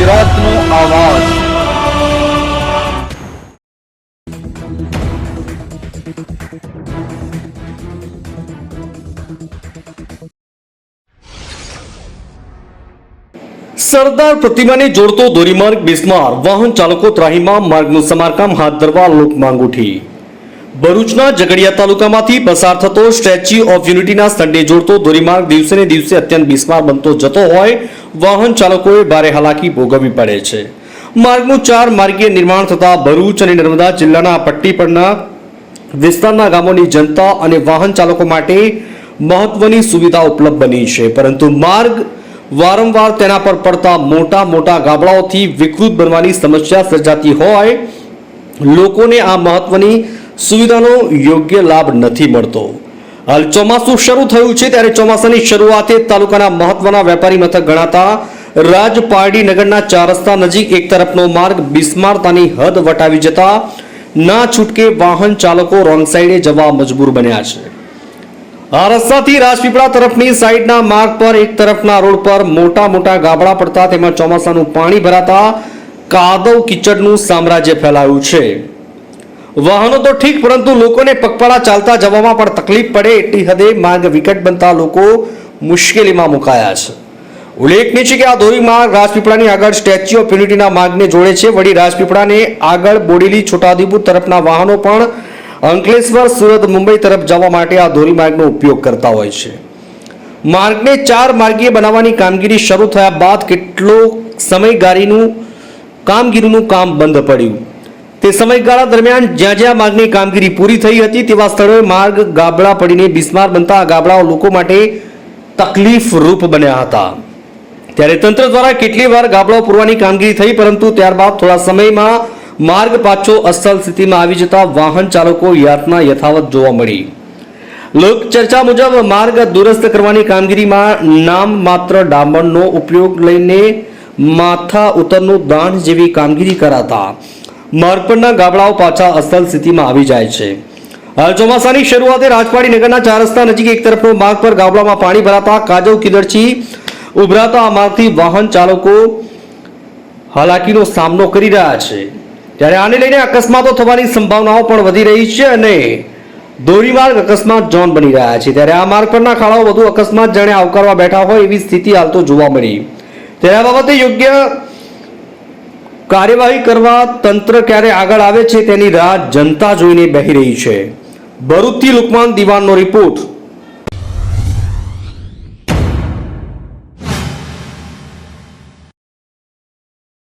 ગુજરાતનો આવાજ। સરદાર પ્રતિમાને જોડતો ધોરીમાર્ગ બિસ્માર, વાહન ચાલકો ત્રાહીમામ, માર્ગનું સમારકામ હાથ ધરવા લોક માંગ ઉઠી। ભરૂચના ઝઘડિયા તાલુકામાંથી પસાર થતો સ્ટેચ્યુ ઓફ યુનિટીના સ્થળને જોડતો ધોરીમાર્ગ દિવસે ને દિવસે અત્યંત બિસ્માર બનતો જતો હોય વાહન ચાલકોએ ભારે હાલાકી ભોગવવી પડે છે। માર્ગનું 4 માર્ગીય નિર્માણ થતા ભરૂચ અને નર્મદા જિલ્લાના પટ્ટી પરના વિસ્તારના ગામોની જનતા અને વાહન ચાલકો માટે મહત્વની સુવિધા ઉપલબ્ધ બની છે, પરંતુ માર્ગ વારંવાર તેના પર પડતા મોટા મોટા ગાબડાઓથી વિકૃત બનવાની સમસ્યા સર્જાતી હોય લોકોને આ મહત્વની સુવિધાનો યોગ્ય લાભ નથી મળતો। હાલ ચોમાસું શરૂ થયું છે ત્યારે ચોમાસાની શરૂઆતે તાલુકાના મહત્વના વેપારી મથક ગણાતા રાજપારડી નગરના 4 રસ્તા નજીક એક તરફનો માર્ગ બિસ્મારતાની હદ વટાવી જતા ના છૂટકે વાહન ચાલકો રોંગ સાઈડે જવા મજબૂર બન્યા છે। આ રસ્તાથી રાજપીપળા તરફની સાઈડના માર્ગ પર એક તરફના રોડ પર મોટા મોટા ગાબડા પડતા તેમાં ચોમાસાનું પાણી ભરાતા કાદવ કીચડનું સામ્રાજ્ય ફેલાયું છે। વાહનો તો ઠીક, પરંતુ લોકોને પગપાળા ચાલતા જવામાં પણ તકલીફ પડે એટલી હદે માર્ગ વિકટ બનતા લોકો મુશ્કેલીમાં મુકાયા છે। ઉલ્લેખનીય છે કે આ ધોરીમાર્ગ રાજપીપળાની આગળ સ્ટેચ્યુ ઓફ યુનિટીના માર્ગને જોડે છે। વળી રાજપીપળાને આગળ બોડેલી છોટાઉદેપુર તરફના વાહનો પણ અંકલેશ્વર, સુરત, મુંબઈ તરફ જવા માટે આ ધોરીમાર્ગનો ઉપયોગ કરતા હોય છે। માર્ગને 4 માર્ગીય બનાવવાની કામગીરી શરૂ થયા બાદ કેટલો સમય કામગીરીનું કામ બંધ પડ્યું। તે સમયગાળા દરમિયાન જ્યાં જ્યાં માર્ગની કામગીરી પૂરી થઈ હતી તેવા સ્થળોએ માર્ગ ગાબડા પડીને બિસ્માર બનતા આ ગાબડાઓ લોકો માટે તકલીફ રૂપ બન્યા હતા। ત્યારે તંત્ર દ્વારા કેટલી વાર ગાબડાઓ પૂરવાની કામગીરી થઈ, પરંતુ ત્યારબાદ થોડા સમયમાં માર્ગ પાછો અસલ સ્થિતિમાં આવી જતા વાહન ચાલકો યાતના યથાવત જોવા મળી। લોક ચર્ચા મુજબ માર્ગ દુરસ્ત કરવાની કામગીરીમાં નામ માત્ર ડામરનો ઉપયોગ લઈને માથા ઉતરનું દાણ જેવી કામગીરી કરાતા માર્ગ પરના ગાબડાઓ પાછા અસલ સ્થિતિમાં આવી જાય છે। હાલ ચોમાસાની શરૂઆતે રાજપારડી નગરના 4 રસ્તા નજીક એક તરફનો માર્ગ પર ગાબડામાં પાણી ભરાતા કાદવ કીચડથી ઉભરાતા આ માર્ગથી વાહન ચાલકો હાલાકીનો સામનો કરી રહ્યા છે। ત્યારે આને લઈને અકસ્માતો થવાની સંભાવનાઓ પણ વધી રહી છે અને ધોરીમાર્ગ અકસ્માત ઝોન બની રહ્યા છે। ત્યારે આ માર્ગ પરના ખાડાઓ વધુ અકસ્માત જાણે આવકારવા બેઠા હોય એવી સ્થિતિ હાલ તો જોવા મળી। ત્યારે આ બાબતે યોગ્ય કાર્યવાહી કરવા તંત્ર ક્યારે આગળ આવે છે તેની રાહ જનતા જોઈને બેસી રહી છે। ભરૂચથી લુકમાન દિવાનનો રિપોર્ટ।